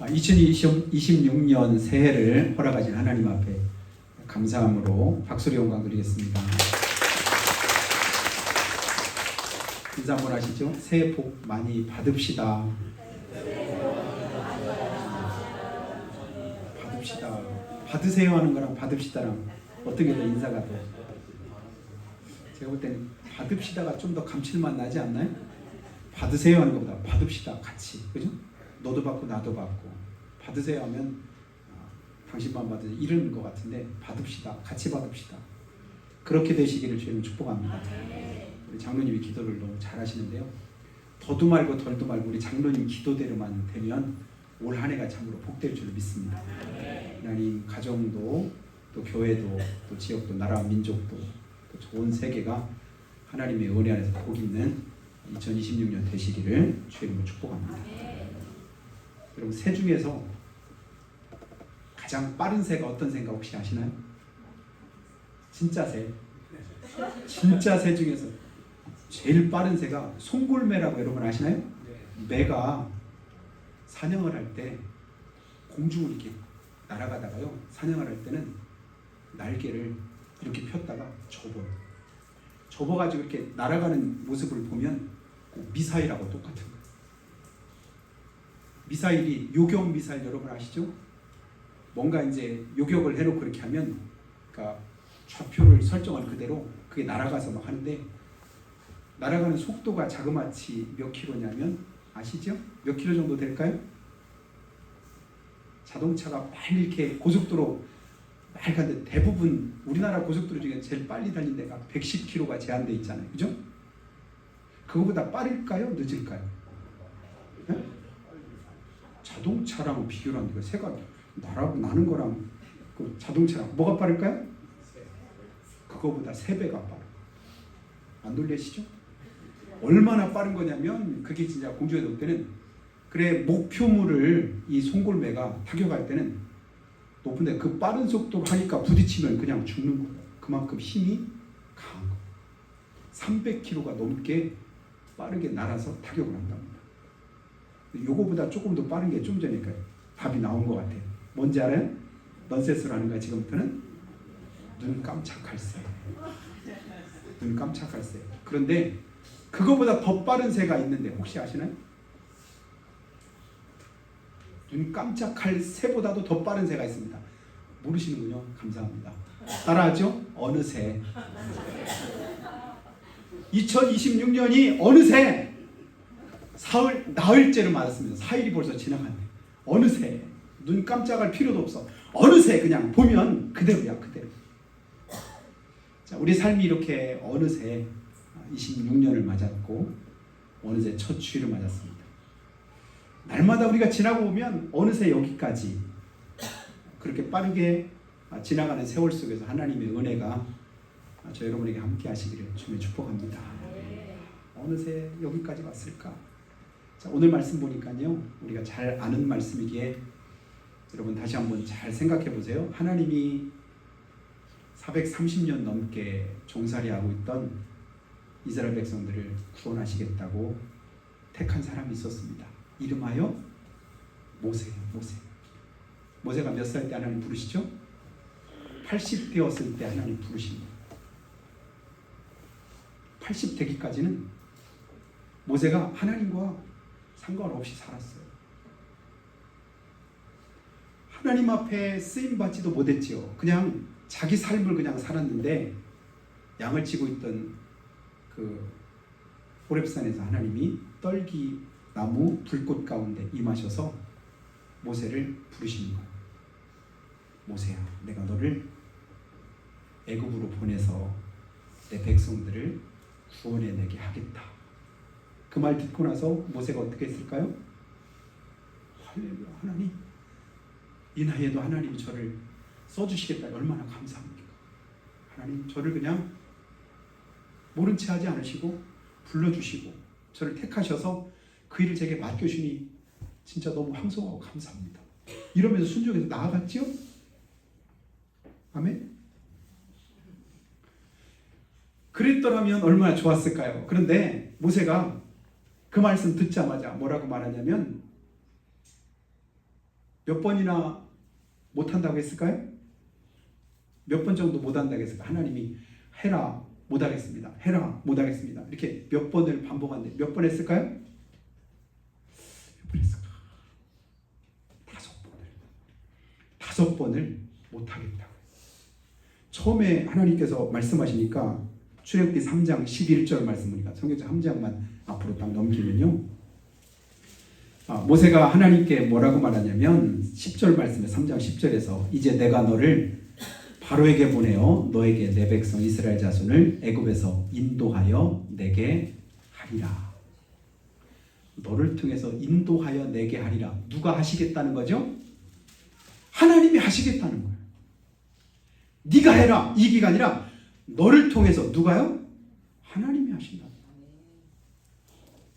2026년 새해를 허락하신 하나님 앞에 감사함으로 박수로 영광 드리겠습니다. 인사 한번 하시죠. 새해 복 많이 받읍시다. 받읍시다. 받으세요 하는 거랑 받읍시다랑 어떤 게 더 인사가 더, 제가 볼 때는 받읍시다가 좀 더 감칠맛 나지 않나요? 받으세요 하는 것보다 받읍시다 같이, 그죠? 너도 받고 나도 받고, 받으세요 하면 당신만 받으세요 이런 것 같은데, 받읍시다, 같이 받읍시다. 그렇게 되시기를 주님은 축복합니다. 우리 장로님이 기도를 너무 잘하시는데요, 더도 말고 덜도 말고 우리 장로님 기도대로만 되면 올 한 해가 참으로 복될 줄 믿습니다. 하나님 가정도 또 교회도 또 지역도 나라 민족도 또 좋은 세계가 하나님의 은혜 안에서 복 있는 2026년 되시기를 주님으로 축복합니다. 여러분, 새 중에서 가장 빠른 새가 어떤 새인가 혹시 아시나요? 진짜 새. 진짜 새 중에서 제일 빠른 새가 송골매라고 여러분 아시나요? 매가 사냥을 할 때 공중을 이렇게 날아가다가요, 사냥을 할 때는 날개를 이렇게 폈다가 접어가지고 이렇게 날아가는 모습을 보면 미사일하고 똑같은 거예요. 미사일이 요격 미사일 여러분 아시죠? 뭔가 이제 요격을 해놓고 이렇게 하면, 그러니까 좌표를 설정한 그대로 그게 날아가서 막 하는데, 날아가는 속도가 자그마치 몇 킬로냐면 아시죠? 몇 킬로 정도 될까요? 자동차가 막 이렇게 고속도로 막 가는데, 대부분 우리나라 고속도로 중에 제일 빨리 달린 데가 110km가 제한돼 있잖아요, 그죠? 그거보다 빠를까요? 늦을까요? 네? 자동차랑 비교를 하니까 새가 나는 거랑 그 자동차랑 뭐가 빠를까요? 그거보다 3배가 빠르. 안 놀라시죠? 얼마나 빠른 거냐면, 그게 진짜 공중에 놓을 때는, 그래 목표물을 이 송골매가 타격할 때는 높은데 그 빠른 속도로 하니까 부딪히면 그냥 죽는 거예요. 그만큼 힘이 강한 거예요. 300km가 넘게 빠르게 날아서 타격을 한답니다. 요거보다 조금 더 빠른 게 좀 전에 답이 나온 것 같아요. 뭔지 알아요? 넌센스로 하는 거야. 지금부터는 눈 깜짝할 새. 눈 깜짝할 새. 그런데 그거보다 더 빠른 새가 있는데 혹시 아시나요? 눈 깜짝할 새보다도 더 빠른 새가 있습니다. 모르시는군요. 감사합니다. 따라하죠? 어느새 2026년이 어느새 나흘째로 맞았습니다. 4일이 벌써 지나갔네. 어느새 눈 깜짝할 필요도 없어. 어느새 그냥 보면 그대로야, 그대로. 자, 우리 삶이 이렇게 어느새 26년을 맞았고 어느새 첫 주일을 맞았습니다. 날마다 우리가 지나고 보면 어느새 여기까지 그렇게 빠르게 지나가는 세월 속에서 하나님의 은혜가 저 여러분에게 함께 하시기를 주님의 축복합니다. 어느새 여기까지 왔을까? 자, 오늘 말씀 보니까요, 우리가 잘 아는 말씀이기에 여러분 다시 한번 잘 생각해 보세요. 하나님이 430년 넘게 종살이하고 있던 이스라엘 백성들을 구원하시겠다고 택한 사람이 있었습니다. 이름하여 모세예요. 모세가 몇 살 때 하나님 부르시죠? 80 되었을 때 하나님 부르십니다. 80 되기까지는 모세가 하나님과 상관없이 살았어요. 하나님 앞에 쓰임받지도 못했지요. 그냥 자기 삶을 그냥 살았는데, 양을 치고 있던 그 호렙산에서 하나님이 떨기나무 불꽃 가운데 임하셔서 모세를 부르시는 거예요. 모세야, 내가 너를 애굽으로 보내서 내 백성들을 구원해내게 하겠다. 그 말 듣고 나서 모세가 어떻게 했을까요? 할렐루야, 하나님, 이 나이에도 하나님이 저를 써주시겠다. 얼마나 감사합니까? 하나님, 저를 그냥 모른 채 하지 않으시고 불러주시고 저를 택하셔서 그 일을 제게 맡겨주니 진짜 너무 황송하고 감사합니다. 이러면서 순종해서 나아갔죠? 아멘? 그랬더라면 얼마나 좋았을까요? 그런데 모세가 그 말씀 듣자마자 뭐라고 말하냐면, 몇 번이나 못한다고 했을까요? 몇 번 정도 못한다고 했을까? 하나님이 해라 못하겠습니다. 해라 못하겠습니다. 이렇게 몇 번을 반복하는데 몇 번 했을까요? 몇 번 했을까? 5번을. 5번을 못하겠다고. 처음에 하나님께서 말씀하시니까 출애굽기 3장 11절 말씀 보니까 성경책 한 장만 앞으로 딱 넘기면요. 모세가 하나님께 뭐라고 말하냐면 10절 말씀에 3장 10절에서 이제 내가 너를 바로에게 보내어 너에게 내 백성 이스라엘 자손을 애굽에서 인도하여 내게 하리라. 너를 통해서 인도하여 내게 하리라. 누가 하시겠다는 거죠? 하나님이 하시겠다는 거예요. 네가 해라 이 얘기가 아니라 너를 통해서 누가요? 하나님이 하신다.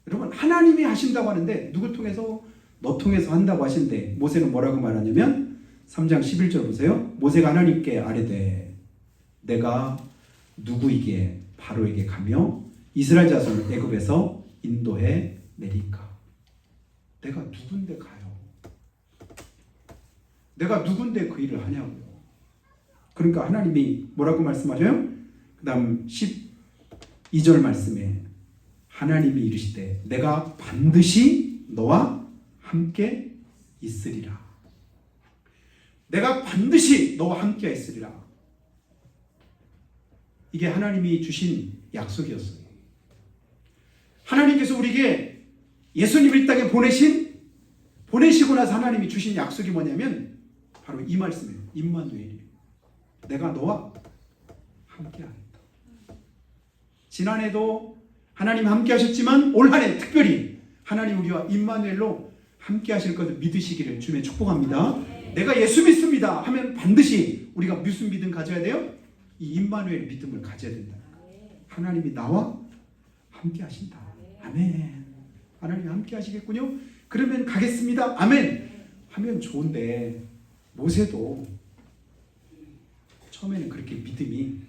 여러분 하나님이 하신다고 하는데 누구 통해서? 너 통해서 한다고 하신데 모세는 뭐라고 말하냐면 3장 11절 보세요. 모세가 하나님께 아뢰되 내가 누구에게 바로에게 가며 이스라엘 자손을 애굽에서 인도해 내리까? 내가 누군데 가요? 내가 누군데 그 일을 하냐고요. 그러니까 하나님이 뭐라고 말씀하셔요? 그 다음 12절 말씀에 하나님이 이르시되 내가 반드시 너와 함께 있으리라. 내가 반드시 너와 함께 있으리라. 이게 하나님이 주신 약속이었어요. 하나님께서 우리에게 예수님을 이 땅에 보내시고 나서 하나님이 주신 약속이 뭐냐면 바로 이 말씀이에요. 임마누엘이에요. 내가 너와 함께 하겠다. 지난해도 하나님 함께 하셨지만 올 한 해 특별히 하나님 우리와 임마누엘로 함께 하실 것을 믿으시기를 주님의 축복합니다. 내가 예수 믿습니다 하면 반드시 우리가 무슨 믿음 가져야 돼요? 이 임마누엘 믿음을 가져야 된다. 하나님이 나와 함께 하신다. 아멘. 하나님이 함께 하시겠군요. 그러면 가겠습니다. 아멘. 하면 좋은데 모세도 처음에는 그렇게 믿음이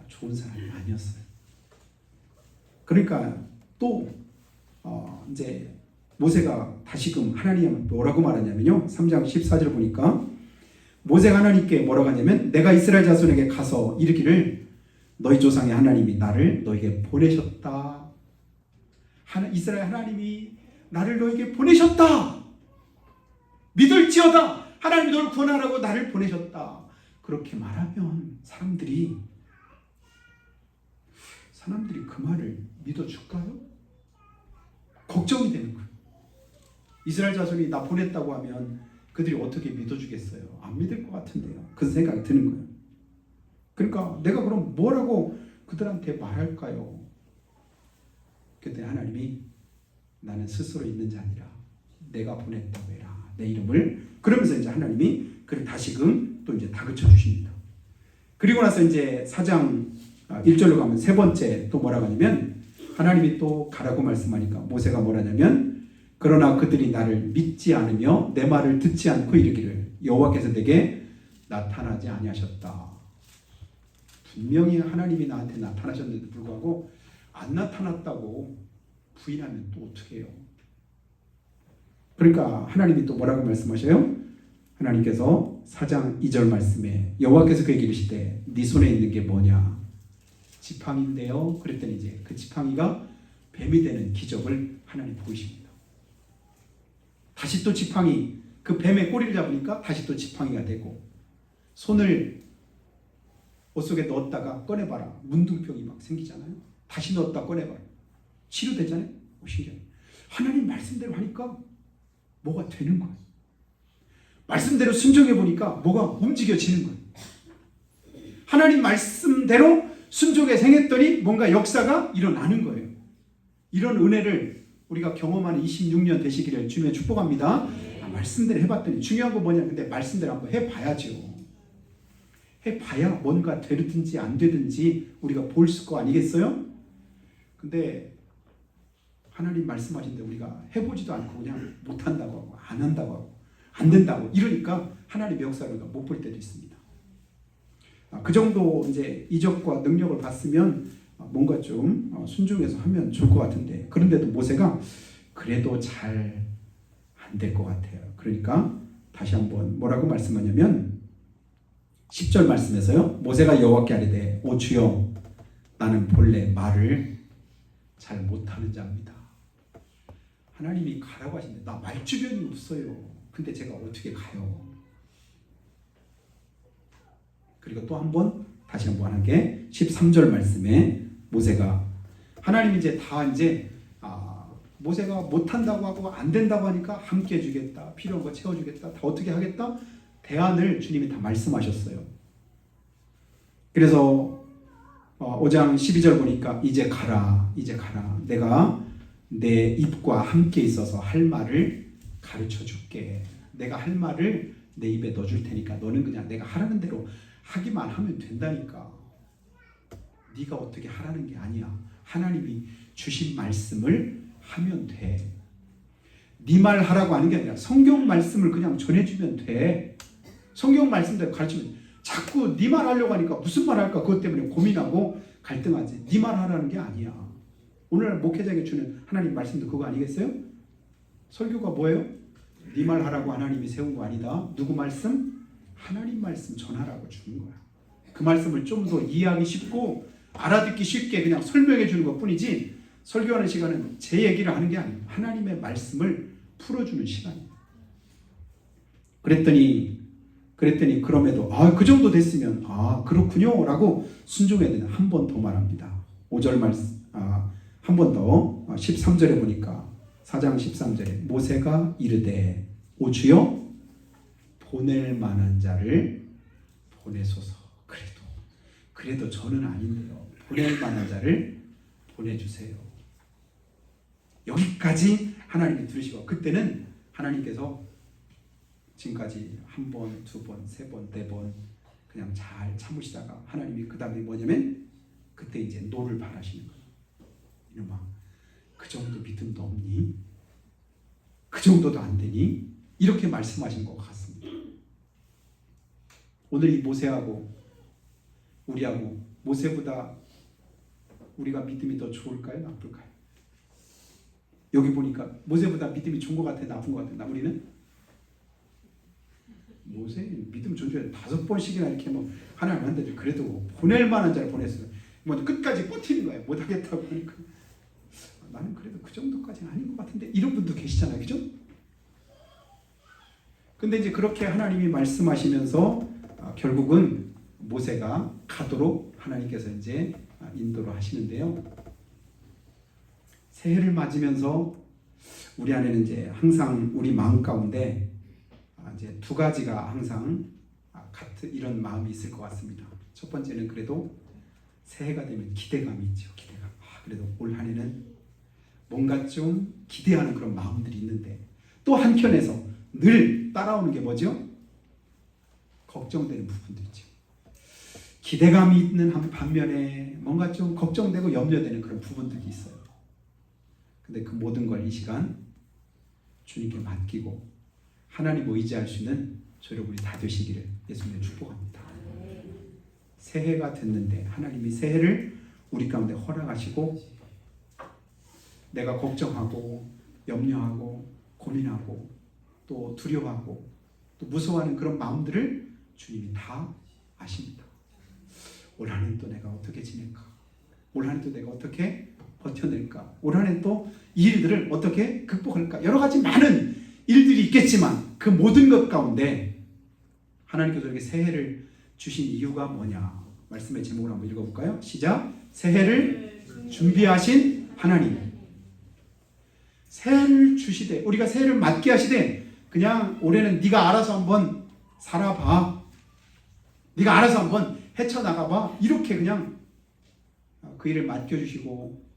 좋은 사람이 아니었어요. 그러니까 또 이제 모세가 다시금 하나님 뭐라고 말하냐면요. 3장 14절 보니까 모세가 하나님께 뭐라고 하냐면 내가 이스라엘 자손에게 가서 이르기를 너희 조상의 하나님이 나를 너에게 보내셨다. 이스라엘 하나님이 나를 너에게 보내셨다. 믿을지어다. 하나님이 너를 구원하라고 나를 보내셨다. 그렇게 말하면 사람들이 그 말을 믿어줄까요? 걱정이 되는 거예요. 이스라엘 자손이 나 보냈다고 하면 그들이 어떻게 믿어주겠어요? 안 믿을 것 같은데요. 그 생각이 드는 거예요. 그러니까 내가 그럼 뭐라고 그들한테 말할까요? 그때 하나님이 나는 스스로 있는 자 아니라 내가 보냈다고 해라. 내 이름을. 그러면서 이제 하나님이 그를 다시금 또 이제 다그쳐 주십니다. 그리고 나서 이제 4장 1절로 가면 세 번째 또 뭐라고 하냐면 하나님이 또 가라고 말씀하니까 모세가 뭐라냐면 그러나 그들이 나를 믿지 않으며 내 말을 듣지 않고 이르기를 여호와께서 내게 나타나지 아니하셨다. 분명히 하나님이 나한테 나타나셨는데 불구하고 안 나타났다고 부인하면 또 어떻게 해요? 그러니까 하나님이 또 뭐라고 말씀하셔요? 하나님께서 4장 2절 말씀에 여호와께서 그에게 이르시되 네 손에 있는 게 뭐냐? 지팡이인데요. 그랬더니 이제 그 지팡이가 뱀이 되는 기적을 하나님 보이십니다. 다시 또 지팡이, 그 뱀의 꼬리를 잡으니까 다시 또 지팡이가 되고 손을 옷 속에 넣었다가 꺼내봐라. 문둥병이 막 생기잖아요. 다시 넣었다 꺼내봐라. 치료되잖아요. 신기해요. 하나님 말씀대로 하니까 뭐가 되는 거예요. 말씀대로 순종해 보니까 뭐가 움직여지는 거예요. 하나님 말씀대로 순종에 생했더니 뭔가 역사가 일어나는 거예요. 이런 은혜를 우리가 경험하는 26년 되시기를 주님의 축복합니다. 말씀대로 해봤더니 중요한 건 뭐냐? 근데 말씀대로 한번 해봐야죠. 해봐야 뭔가 되든지 안 되든지 우리가 볼 거 아니겠어요? 근데 하나님 말씀하신데 우리가 해보지도 않고 그냥 못한다고 하고 안 한다고 하고 안 된다고 이러니까 하나님의 역사를 못 볼 때도 있습니다. 그 정도 이제 이적과 능력을 봤으면 뭔가 좀 순종해서 하면 좋을 것 같은데 그런데도 모세가 그래도 잘 안 될 것 같아요. 그러니까 다시 한번 뭐라고 말씀하냐면 10절 말씀에서요. 모세가 여호와께 아뢰되 오 주여 나는 본래 말을 잘 못하는 자입니다. 하나님이 가라고 하시는데 나 말주변이 없어요. 근데 제가 어떻게 가요? 그리고 또 한 번 다시 한번 하게 13절 말씀에 모세가 하나님이 이제 다 모세가 못한다고 하고 안 된다고 하니까 함께 해주겠다. 필요한 거 채워주겠다. 다 어떻게 하겠다. 대안을 주님이 다 말씀하셨어요. 그래서 5장 12절 보니까 이제 가라. 내가 내 입과 함께 있어서 할 말을 가르쳐 줄게. 내가 할 말을 내 입에 넣어줄 테니까 너는 그냥 내가 하라는 대로 하기만 하면 된다니까. 네가 어떻게 하라는 게 아니야. 하나님이 주신 말씀을 하면 돼. 네 말 하라고 하는 게 아니라 성경 말씀을 그냥 전해주면 돼. 성경 말씀대로 가르치면 자꾸 네 말 하려고 하니까 무슨 말 할까 그것 때문에 고민하고 갈등하지. 네 말 하라는 게 아니야. 오늘 목회자에게 주는 하나님 말씀도 그거 아니겠어요? 설교가 뭐예요? 네 말 하라고 하나님이 세운 거 아니다. 누구 말씀? 하나님 말씀 전하라고 주는 거야. 그 말씀을 좀 더 이해하기 쉽고 알아듣기 쉽게 그냥 설명해 주는 것 뿐이지 설교하는 시간은 제 얘기를 하는 게 아니에요. 하나님의 말씀을 풀어주는 시간이에요. 그랬더니 그럼에도 그 정도 됐으면 그렇군요 라고 순종해야 되는 한 번 더 말합니다. 5절 말씀 한 번 더 13절에 보니까 4장 13절에 모세가 이르되 오 주여 보낼 만한 자를 보내소서. 그래도 저는 아닌데요. 보낼 만한 자를 보내주세요. 여기까지 하나님이 들으시고 그때는 하나님께서 지금까지 한 번, 두 번, 세 번, 네 번 그냥 잘 참으시다가 하나님이 그 다음에 뭐냐면 그때 이제 노를 바라시는 거예요. 이놈아 그 정도 믿음도 없니? 그 정도도 안 되니? 이렇게 말씀하신 것 같습니다. 오늘 이 모세하고 우리하고 모세보다 우리가 믿음이 더 좋을까요? 나쁠까요? 여기 보니까 모세보다 믿음이 좋은 것 같아? 나쁜 것 같아? 우리는? 모세 믿음 존중해 5번씩이나 이렇게 하나님 한데 그래도 보낼 만한 자를 보냈어요. 끝까지 버티는 거예요. 못하겠다고 하니까 나는 그래도 그 정도까지는 아닌 것 같은데 이런 분도 계시잖아요. 그죠? 근데 이제 그렇게 하나님이 말씀하시면서 결국은 모세가 가도록 하나님께서 이제 인도를 하시는데요. 새해를 맞으면서 우리 안에는 이제 항상 우리 마음 가운데 이제 두 가지가 항상 같은 이런 마음이 있을 것 같습니다. 첫 번째는 그래도 새해가 되면 기대감이 있죠. 기대감. 그래도 올 한 해는 뭔가 좀 기대하는 그런 마음들이 있는데 또 한켠에서 늘 따라오는 게 뭐죠? 걱정되는 부분도 있죠. 기대감이 있는 반면에 뭔가 좀 걱정되고 염려되는 그런 부분들이 있어요. 근데 그 모든 걸 이 시간 주님께 맡기고 하나님 의지할 수 있는 저 여러분이 다 되시기를 예수님의 축복합니다. 새해가 됐는데 하나님이 새해를 우리 가운데 허락하시고 내가 걱정하고 염려하고 고민하고 또 두려워하고 또 무서워하는 그런 마음들을 주님이 다 아십니다. 올 한 해 또 내가 어떻게 지낼까? 올 한 해 또 내가 어떻게 버텨낼까? 올 한 해 또 이 일들을 어떻게 극복할까? 여러 가지 많은 일들이 있겠지만 그 모든 것 가운데 하나님께서 우리에게 새해를 주신 이유가 뭐냐? 말씀의 제목을 한번 읽어볼까요? 시작! 새해를 준비하신 하나님. 새해를 주시되 우리가 새해를 맞게 하시되 그냥 올해는 네가 알아서 한번 살아봐. 네가 알아서 한번 헤쳐나가봐. 이렇게 그냥 그 일을 맡겨주시고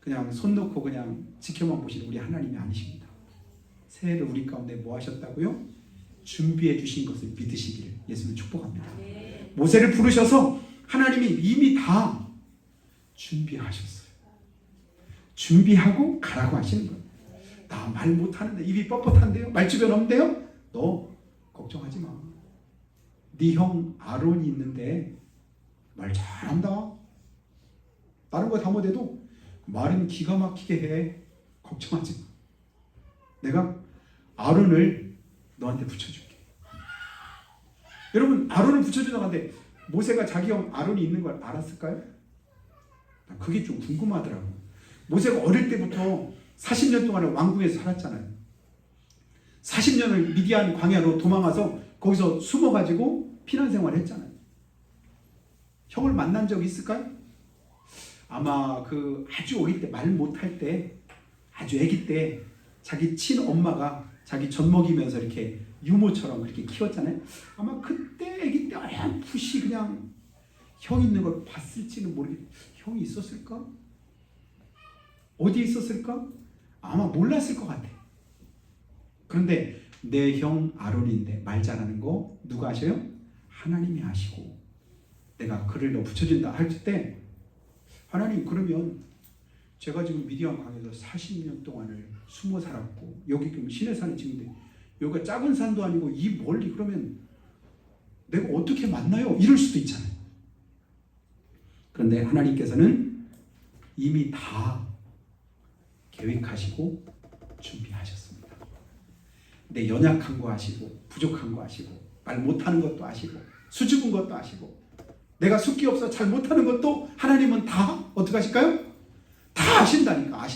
그냥 손 놓고 그냥 지켜만 보시는 우리 하나님이 아니십니다. 새해를 우리 가운데 뭐 하셨다고요? 준비해 주신 것을 믿으시기를 예수님 축복합니다. 모세를 부르셔서 하나님이 이미 다 준비하셨어요. 준비하고 가라고 하시는 거예요. 나 말 못하는데 입이 뻣뻣한데요? 말주변 없는데요? 너 걱정하지 마. 네 형 아론이 있는데 말 잘한다. 다른 거 다 못해도 말은 기가 막히게 해. 걱정하지 마. 내가 아론을 너한테 붙여줄게. 여러분 아론을 붙여준다고 하는데 모세가 자기 형 아론이 있는 걸 알았을까요? 그게 좀 궁금하더라고. 모세가 어릴 때부터 40년 동안을 왕궁에서 살았잖아요. 40년을 미디안 광야로 도망가서 거기서 숨어가지고 피난 생활을 했잖아요. 형을 만난 적이 있을까요? 아마 그 아주 어릴 때 말 못할 때 아주 아기 때 자기 친엄마가 자기 젖 먹이면서 이렇게 유모처럼 그렇게 키웠잖아요. 아마 그때 아기 때 어렴풋이 그냥 형 있는 걸 봤을지는 모르겠어요. 형이 있었을까? 어디에 있었을까? 아마 몰랐을 것 같아. 그런데 내 형 아론인데 말 잘하는 거 누가 아셔요? 하나님이 아시고 내가 그를 너 붙여준다 할 때 하나님 그러면 제가 지금 미디안 강에서 40년 동안을 숨어 살았고 여기 지금 시내산에 지는데 여기가 작은 산도 아니고 이 멀리 그러면 내가 어떻게 만나요? 이럴 수도 있잖아요. 그런데 하나님께서는 이미 다 계획하시고 준비하셨습니다. 내 연약한 거 아시고 부족한 거 아시고 말 못하는 것도 아시고 수줍은 것도 아시고 내가 숫기 없어 잘 못하는 것도 하나님은 다 어떻게 하실까요? 다 아신다니까.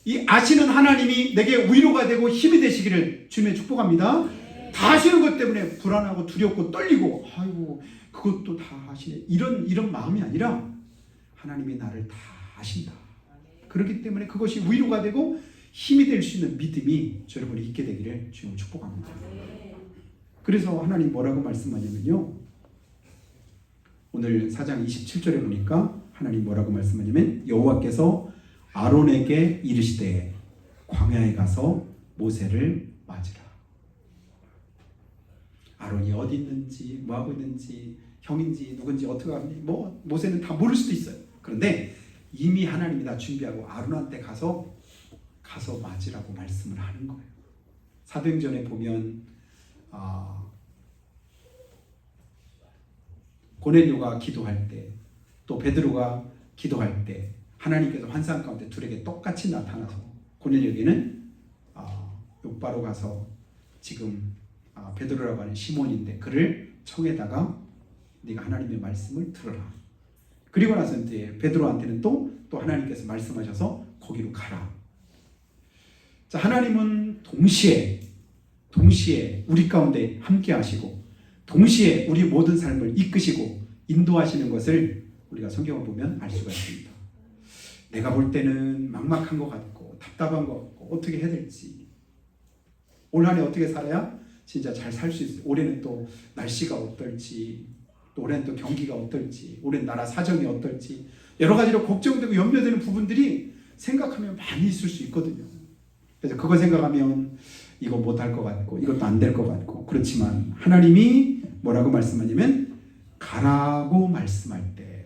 이 아시는 하나님이 내게 위로가 되고 힘이 되시기를 주님의 축복합니다. 다 아시는 것 때문에 불안하고 두렵고 떨리고 아이고 그것도 다 아시네 이런 마음이 아니라 하나님이 나를 다 아신다. 그렇기 때문에 그것이 위로가 되고 힘이 될 수 있는 믿음이 여러분이 있게 되기를 주님 축복합니다. 그래서 하나님 뭐라고 말씀하냐면요. 오늘 4장 27절에 보니까 하나님 뭐라고 말씀하냐면 여호와께서 아론에게 이르시되 광야에 가서 모세를 맞으라. 아론이 어디 있는지 뭐 하고 있는지 형인지 누군지 어떻게 하는지 뭐 모세는 다 모를 수도 있어요. 그런데 이미 하나님이 다 준비하고 아론한테 가서 맞으라고 말씀을 하는 거예요. 사도행전에 보면 고넬료가 기도할 때 또 베드로가 기도할 때 하나님께서 환상 가운데 둘에게 똑같이 나타나서 고넬료에게는 욥바로 가서 지금 베드로라고 하는 시몬인데 그를 청에다가 네가 하나님의 말씀을 들어라. 그리고 나서 이제 베드로한테는 또 하나님께서 말씀하셔서 거기로 가라. 자, 하나님은 동시에 우리 가운데 함께 하시고 동시에 우리 모든 삶을 이끄시고 인도하시는 것을 우리가 성경을 보면 알 수가 있습니다. 내가 볼 때는 막막한 것 같고 답답한 것 같고 어떻게 해야 될지 올 한 해 어떻게 살아야 진짜 잘 살 수 있어요. 올해는 또 날씨가 어떨지 또 올해는 또 경기가 어떨지 올해는 나라 사정이 어떨지 여러 가지로 걱정되고 염려되는 부분들이 생각하면 많이 있을 수 있거든요. 그래서 그거 생각하면 이거 못할 것 같고 이것도 안 될 것 같고 그렇지만 하나님이 뭐라고 말씀하냐면 가라고 말씀할 때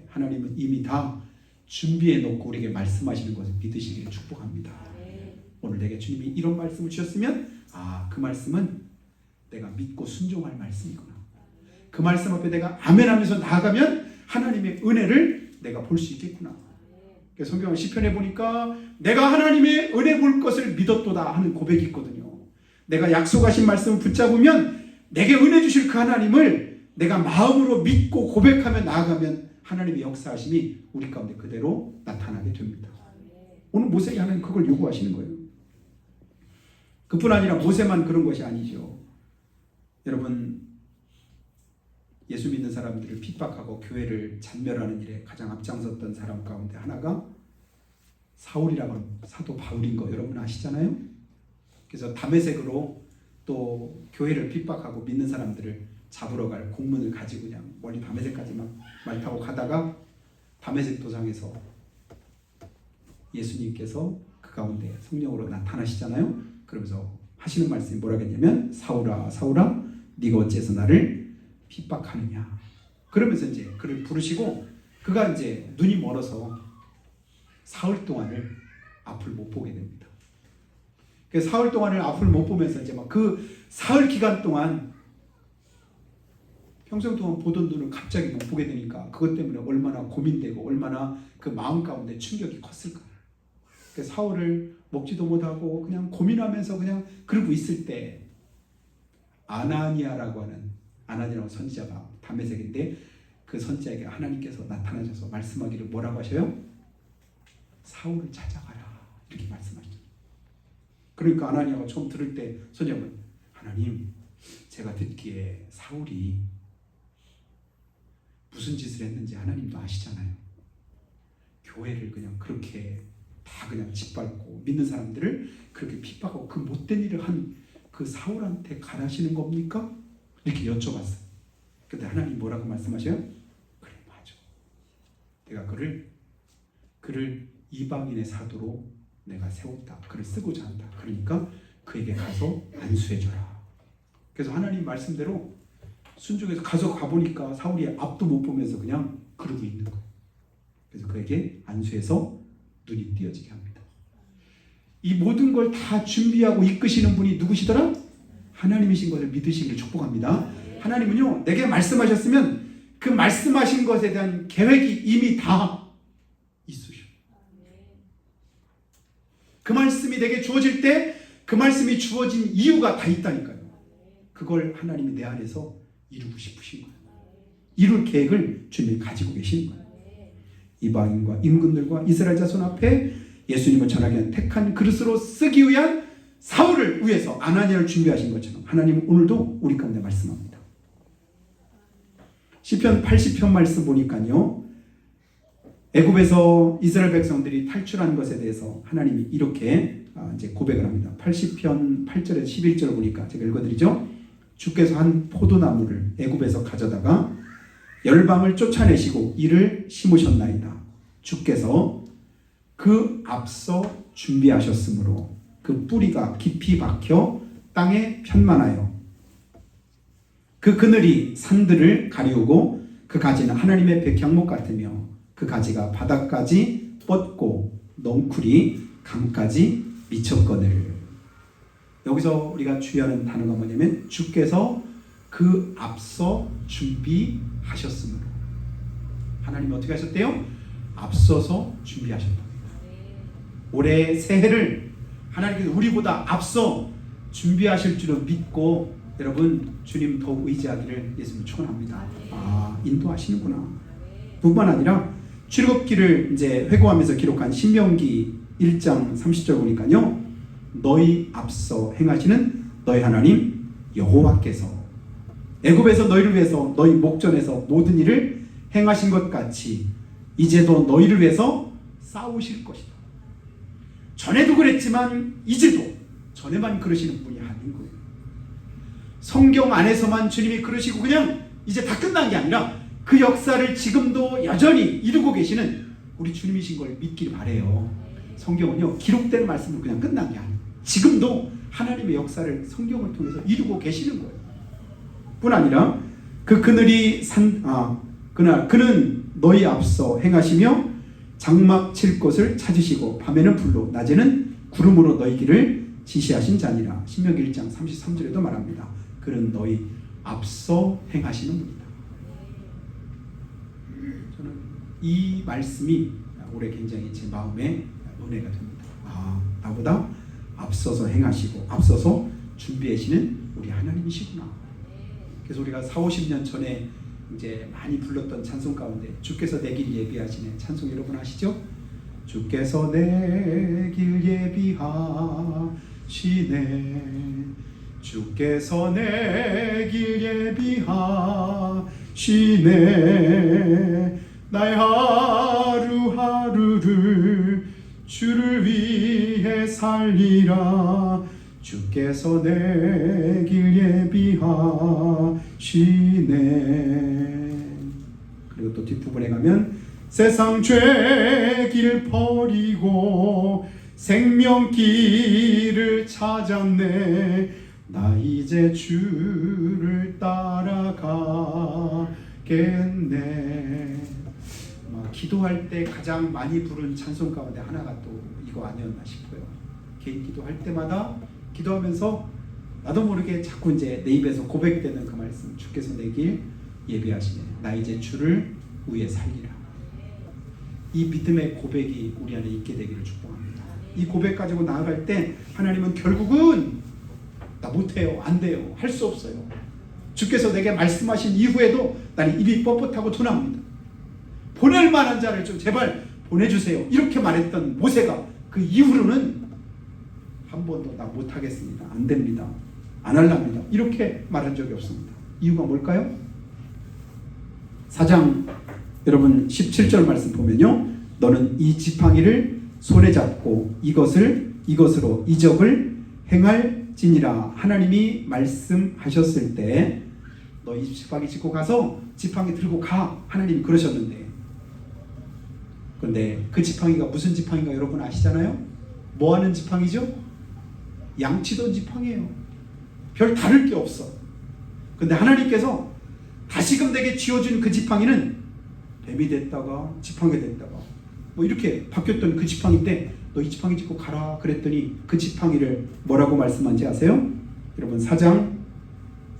하나님은 이미 다 준비해 놓고 우리에게 말씀하시는 것을 믿으시기를 축복합니다. 오늘 내게 주님이 이런 말씀을 주셨으면 그 말씀은 내가 믿고 순종할 말씀이구나. 그 말씀 앞에 내가 아멘하면서 나아가면 하나님의 은혜를 내가 볼 수 있겠구나. 성경 시편에 보니까 내가 하나님의 은혜 볼 것을 믿었도다 하는 고백이 있거든요. 내가 약속하신 말씀을 붙잡으면 내게 은혜 주실 그 하나님을 내가 마음으로 믿고 고백하며 나아가면 하나님의 역사하심이 우리 가운데 그대로 나타나게 됩니다. 오늘 모세에게 하나님 그걸 요구하시는 거예요. 그뿐 아니라 모세만 그런 것이 아니죠. 여러분 예수 믿는 사람들을 핍박하고 교회를 잔멸하는 일에 가장 앞장섰던 사람 가운데 하나가 사울이라고 하는 사도 바울인 거 여러분 아시잖아요. 그래서 다메섹으로 또 교회를 핍박하고 믿는 사람들을 잡으러 갈 공문을 가지고 그냥 멀리 다메섹까지 막 말 타고 가다가 다메섹 도상에서 예수님께서 그 가운데 성령으로 나타나시잖아요. 그러면서 하시는 말씀이 뭐라겠냐면 사울아 사울아 네가 어째서 나를 핍박하느냐. 그러면서 이제 그를 부르시고 그가 이제 눈이 멀어서 사흘 동안을 앞을 못 보게 됩니다. 그 사흘 동안을 앞을 못 보면서 이제 막 그 사흘 기간 동안 평생 동안 보던 눈을 갑자기 못 보게 되니까 그것 때문에 얼마나 고민되고 얼마나 그 마음 가운데 충격이 컸을까. 사울을 먹지도 못하고 그냥 고민하면서 그냥 그러고 있을 때 아나니아라고 선지자가 다메섹인데 그 선지자에게 하나님께서 나타나셔서 말씀하기를 뭐라고 하셔요? 사울을 찾아가라 이렇게 말씀하시죠. 그러니까 아나니아가 처음 들을 때 선지자는 하나님, 제가 듣기에 사울이 무슨 짓을 했는지 하나님도 아시잖아요. 교회를 그냥 그렇게 다 그냥 짓밟고 믿는 사람들을 그렇게 핍박하고 그 못된 일을 한 그 사울한테 가라시는 겁니까? 이렇게 여쭤봤어요. 근데 하나님 뭐라고 말씀하셔요? 그래, 맞아. 내가 그를 이방인의 사도로 내가 세웠다. 그를 쓰고자 한다. 그러니까 그에게 가서 안수해줘라. 그래서 하나님 말씀대로 순종해서 가보니까 사울이 앞도 못 보면서 그냥 그러고 있는 거예요. 그래서 그에게 안수해서 눈이 띄어지게 합니다. 이 모든 걸 다 준비하고 이끄시는 분이 누구시더라? 하나님이신 것을 믿으시기를 축복합니다. 하나님은요, 내게 말씀하셨으면 그 말씀하신 것에 대한 계획이 이미 다 있으셔. 그 말씀이 내게 주어질 때 그 말씀이 주어진 이유가 다 있다니까요. 그걸 하나님이 내 안에서 이루고 싶으신 거예요. 이룰 계획을 주님이 가지고 계시는 거예요. 이방인과 임금들과 이스라엘 자손 앞에 예수님을 전하기 위한 택한 그릇으로 쓰기 위한 사울을 위해서 아나니아를 준비하신 것처럼 하나님은 오늘도 우리 가운데 말씀합니다. 시편 80편 말씀 보니까요, 애굽에서 이스라엘 백성들이 탈출한 것에 대해서 하나님이 이렇게 이제 고백을 합니다. 80편 8절에서 11절을 보니까 제가 읽어드리죠. 주께서 한 포도나무를 애굽에서 가져다가 열방을 쫓아내시고 이를 심으셨나이다. 주께서 그 앞서 준비하셨으므로 그 뿌리가 깊이 박혀 땅에 편만하여 그 그늘이 산들을 가리우고 그 가지는 하나님의 백향목 같으며 그 가지가 바닥까지 뻗고 넝쿨이 강까지 미쳤거늘. 여기서 우리가 주의하는 단어가 뭐냐면 주께서 그 앞서 준비하셨으므로. 하나님이 어떻게 하셨대요? 앞서서 준비하셨다. 올해 새해를 하나님께서 우리보다 앞서 준비하실 줄을 믿고 여러분 주님 더욱 의지하기를 예수님 축원합니다. 인도하시는구나. 뿐만 아니라 출애굽기를 이제 회고하면서 기록한 신명기 1장 30절 보니까요, 너희 앞서 행하시는 너희 하나님 여호와께서 애굽에서 너희를 위해서 너희 목전에서 모든 일을 행하신 것 같이 이제도 너희를 위해서 싸우실 것이다. 전에도 그랬지만 이제도, 전에만 그러시는 분이 아닌 거예요. 성경 안에서만 주님이 그러시고 그냥 이제 다 끝난 게 아니라 그 역사를 지금도 여전히 이루고 계시는 우리 주님이신 걸 믿길 바래요. 성경은요, 기록된 말씀으로 그냥 끝난 게 아니에요. 지금도 하나님의 역사를 성경을 통해서 이루고 계시는 거예요. 뿐 아니라 그 그늘이 그는 너희 앞서 행하시며 장막 칠 곳을 찾으시고 밤에는 불로 낮에는 구름으로 너희 길을 지시하신 자니라. 신명기 1장 33절에도 말합니다. 그는 너희 앞서 행하시는 분이다. 저는 이 말씀이 올해 굉장히 제 마음에 은혜가 됩니다. 나보다 앞서서 행하시고 앞서서 준비하시는 우리 하나님이시구나. 그래서 우리가 40-50년 전에 이제 많이 불렀던 찬송 가운데 주께서 내 길 예비하시네 찬송 여러분 아시죠? 주께서 내 길 예비하시네, 주께서 내 길 예비하시네, 나의 하루하루를 주를 위해 살리라. 주께서 내 길 예비하시네. 그리고 또 뒷부분에 가면 세상 죄길 버리고 생명길을 찾았네, 나 이제 주를 따라가겠네. 기도할 때 가장 많이 부른 찬송 가운데 하나가 또 이거 아니었나 싶어요. 개인 기도할 때마다 기도하면서 나도 모르게 자꾸 이제 내 입에서 고백되는 그 말씀, 주께서 내 길 예비하시네, 나 이제 주를 위해 살리라. 이 믿음의 고백이 우리 안에 있게 되기를 축복합니다. 이 고백 가지고 나아갈 때 하나님은 결국은 나 못해요, 안 돼요, 할 수 없어요. 주께서 내게 말씀하신 이후에도 나는 입이 뻣뻣하고 둔합니다. 보낼 만한 자를 좀 제발 보내주세요. 이렇게 말했던 모세가 그 이후로는 한 번도 나 못하겠습니다. 안 됩니다. 안 할랍니다. 이렇게 말한 적이 없습니다. 이유가 뭘까요? 4장 여러분 17절 말씀 보면요. 너는 이 지팡이를 손에 잡고 이것으로 이적을 행할지니라. 하나님이 말씀하셨을 때 너 이 지팡이 짚고 가서 지팡이 들고 가. 하나님이 그러셨는데, 그런데 그 지팡이가 무슨 지팡이인가 여러분 아시잖아요? 뭐 하는 지팡이죠? 양치던 지팡이에요. 별 다를 게 없어. 근데 하나님께서 다시금 내게 쥐어준 그 지팡이는 뱀이 됐다가 지팡이 됐다가 뭐 이렇게 바뀌었던 그 지팡이인데 너 이 지팡이 짚고 가라 그랬더니 그 지팡이를 뭐라고 말씀한지 아세요? 여러분 4장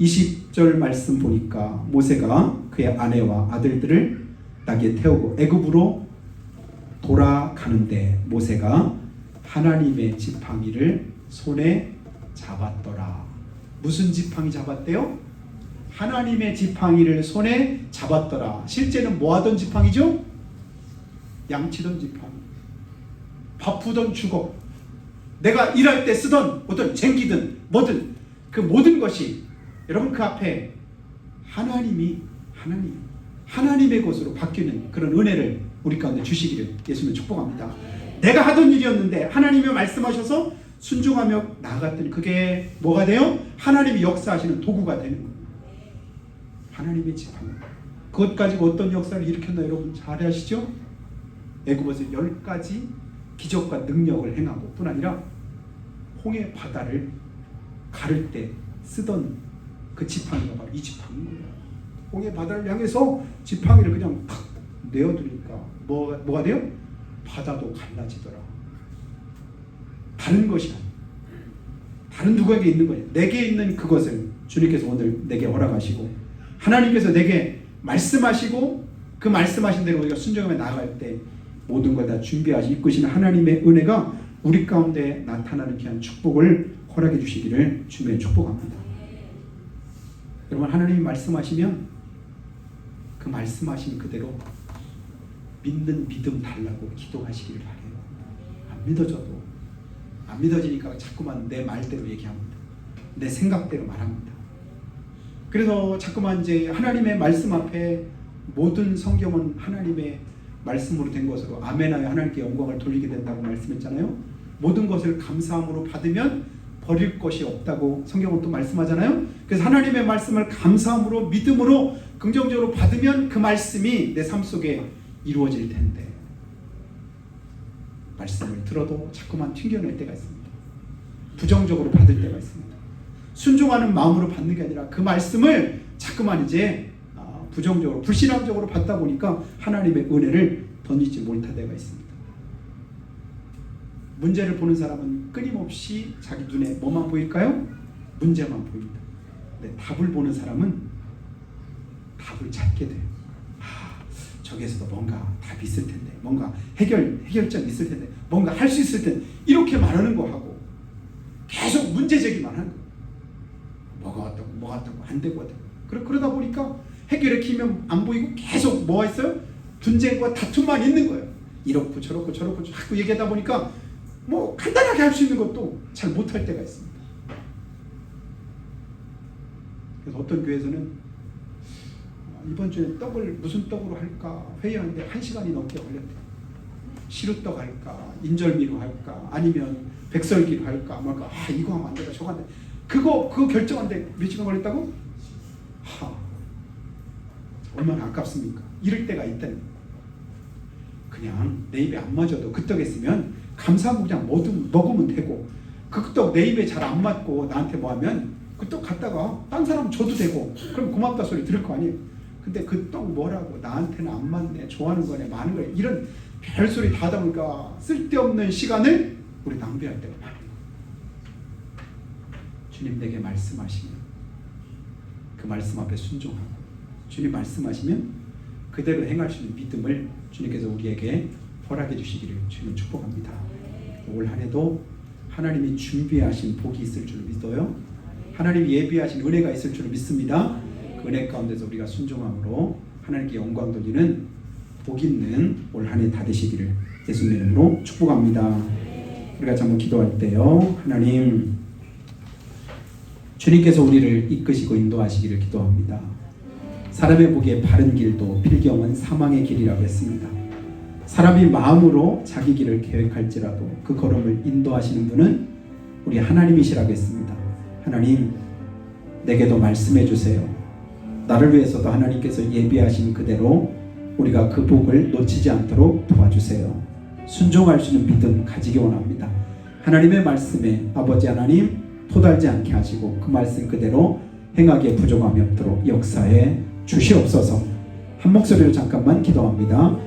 20절 말씀 보니까 모세가 그의 아내와 아들들을 낙에 태우고 애굽으로 돌아가는데 모세가 하나님의 지팡이를 손에 잡았더라. 무슨 지팡이 잡았대요? 하나님의 지팡이를 손에 잡았더라. 실제는 뭐 하던 지팡이죠? 양치던 지팡이. 바쁘던 주걱. 내가 일할 때 쓰던 어떤 쟁기든 뭐든 그 모든 것이 여러분 그 앞에 하나님의 것으로 바뀌는 그런 은혜를 우리 가운데 주시기를 예수님 축복합니다. 내가 하던 일이었는데 하나님이 말씀하셔서 순종하며 나아갔더니 그게 뭐가 돼요? 하나님이 역사하시는 도구가 되는 거예요. 하나님의 지팡이. 그것 가지고 어떤 역사를 일으켰나 여러분 잘 아시죠? 애굽에서 10가지 기적과 능력을 행하고 뿐 아니라 홍해 바다를 가를 때 쓰던 그 지팡이가 바로 이 지팡이인 거예요. 홍해 바다를 향해서 지팡이를 그냥 탁 내어두니까 뭐가 돼요? 바다도 갈라지더라. 다른 것이 아니에요. 다른 누구에게 있는 거예요. 내게 있는 그것을 주님께서 오늘 내게 허락하시고 하나님께서 내게 말씀하시고 그 말씀하신 대로 우리가 순종하며 나아갈 때 모든 걸 다 준비하시 이끄시는 하나님의 은혜가 우리 가운데 나타나는 귀한 축복을 허락해 주시기를 주님의 축복합니다. 여러분 하나님이 말씀하시면 그 말씀하신 그대로 믿는 믿음 달라고 기도하시기를 바라요. 안 믿어져도 안 믿어지니까 자꾸만 내 말대로 얘기합니다. 내 생각대로 말합니다. 그래서 자꾸만 이제 하나님의 말씀 앞에 모든 성경은 하나님의 말씀으로 된 것으로 아멘하여 하나님께 영광을 돌리게 된다고 말씀했잖아요. 모든 것을 감사함으로 받으면 버릴 것이 없다고 성경은 또 말씀하잖아요. 그래서 하나님의 말씀을 감사함으로 믿음으로 긍정적으로 받으면 그 말씀이 내 삶 속에 이루어질 텐데 말씀을 들어도 자꾸만 튕겨낼 때가 있습니다. 부정적으로 받을 때가 있습니다. 순종하는 마음으로 받는 게 아니라 그 말씀을 자꾸만 이제 부정적으로 불신앙적으로 받다 보니까 하나님의 은혜를 던지지 못할 때가 있습니다. 문제를 보는 사람은 끊임없이 자기 눈에 뭐만 보일까요? 문제만 보입니다. 근데 답을 보는 사람은 답을 찾게 돼요. 저기에서도 뭔가 답이 있을 텐데, 뭔가 해결점이 있을 텐데, 뭔가 할 수 있을 텐데, 이렇게 말하는 거 하고 계속 문제 제기만 하는 거예요. 뭐가 어떻고 안 되고 어떻고. 그러다 보니까 해결의 기면 안 보이고 계속 뭐가 있어요? 분쟁과 다툼만 있는 거예요. 이렇고 저렇고 자꾸 얘기하다 보니까 뭐 간단하게 할 수 있는 것도 잘 못할 때가 있습니다. 그래서 어떤 교회에서는 이번 주에 무슨 떡으로 할까 회의하는데 1시간이 넘게 걸렸대요. 시루떡 할까, 인절미로 할까, 아니면 백설기로 할까, 뭘까. 이거 하면 안 되다, 저거 안 돼. 그거 결정하는데 몇 시간 걸렸다고? 얼마나 아깝습니까? 이럴 때가 있다는 거예요. 그냥 내 입에 안 맞아도 그 떡 있으면 감사하고 그냥 먹으면 되고, 그 떡 내 입에 잘 안 맞고 나한테 뭐 하면 그 떡 갖다가 딴 사람 줘도 되고, 그럼 고맙다 소리 들을 거 아니에요. 근데 그 떡 뭐라고 나한테는 안 맞네, 좋아하는 거네, 많은 거네, 이런 별소리 다 하다 보니까 쓸데없는 시간을 우리 낭비할 때가 많아요. 주님 내게 말씀하시면 그 말씀 앞에 순종하고, 주님 말씀하시면 그대로 행할 수 있는 믿음을 주님께서 우리에게 허락해 주시기를 주님 축복합니다. 올 한 해도 하나님이 준비하신 복이 있을 줄 믿어요. 하나님이 예비하신 은혜가 있을 줄 믿습니다. 그 은혜 가운데서 우리가 순종함으로 하나님께 영광 돌리는 복 있는 올 한 해 다 되시기를 예수님 이름으로 축복합니다. 우리가 한번 기도할 때요. 하나님, 주님께서 우리를 이끄시고 인도하시기를 기도합니다. 사람의 보기에 바른 길도 필경은 사망의 길이라고 했습니다. 사람이 마음으로 자기 길을 계획할지라도 그 걸음을 인도하시는 분은 우리 하나님이시라고 했습니다. 하나님, 내게도 말씀해 주세요. 나를 위해서도 하나님께서 예비하신 그대로 우리가 그 복을 놓치지 않도록 도와주세요. 순종할 수 있는 믿음 가지기 원합니다. 하나님의 말씀에 아버지 하나님 토달지 않게 하시고 그 말씀 그대로 행하기에 부족함이 없도록 역사해 주시옵소서. 한 목소리로 잠깐만 기도합니다.